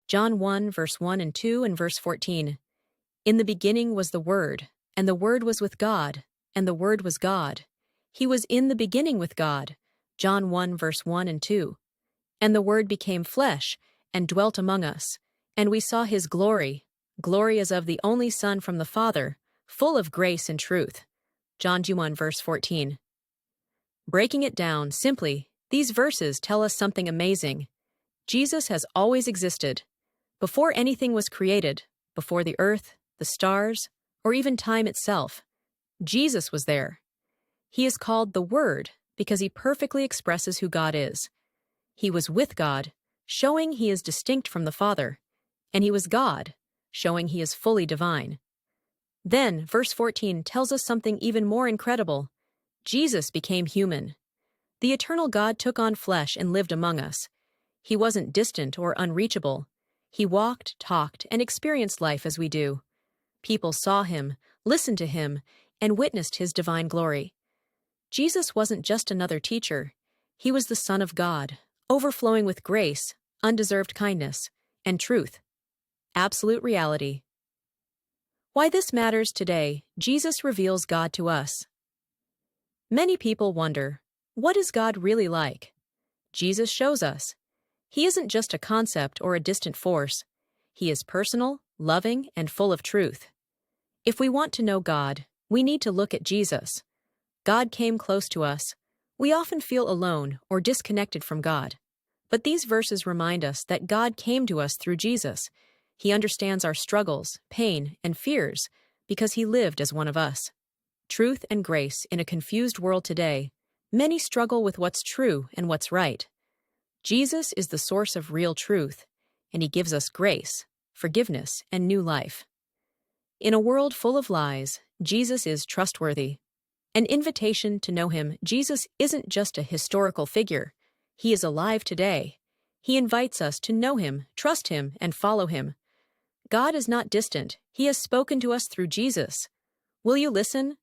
John 1, verse 1 and 2 and verse 14. In the beginning was the Word, and the Word was with God, and the Word was God. He was in the beginning with God. John 1, verse 1 and 2. And the Word became flesh, and dwelt among us. And we saw his glory, glory as of the only Son from the Father, full of grace and truth. John 1, verse 14. Breaking it down simply, these verses tell us something amazing. Jesus has always existed. Before anything was created, before the earth, the stars, or even time itself, Jesus was there. He is called the Word because he perfectly expresses who God is. He was with God, showing he is distinct from the Father, and he was God, showing he is fully divine. Then, verse 14 tells us something even more incredible. Jesus became human. The eternal God took on flesh and lived among us. He wasn't distant or unreachable. He walked, talked, and experienced life as we do. People saw him, listened to him, and witnessed his divine glory. Jesus wasn't just another teacher. He was the Son of God, overflowing with grace, undeserved kindness, and truth. Absolute reality. Why this matters today, Jesus reveals God to us. Many people wonder, what is God really like? Jesus shows us. He isn't just a concept or a distant force. He is personal, loving, and full of truth. If we want to know God, we need to look at Jesus. God came close to us. We often feel alone or disconnected from God. But these verses remind us that God came to us through Jesus. He understands our struggles, pain, and fears because he lived as one of us. Truth and grace in a confused world today, many struggle with what's true and what's right. Jesus is the source of real truth, and he gives us grace, forgiveness, and new life. In a world full of lies, Jesus is trustworthy. An invitation to know him, Jesus isn't just a historical figure. He is alive today. He invites us to know him, trust him, and follow him. God is not distant. He has spoken to us through Jesus. Will you listen,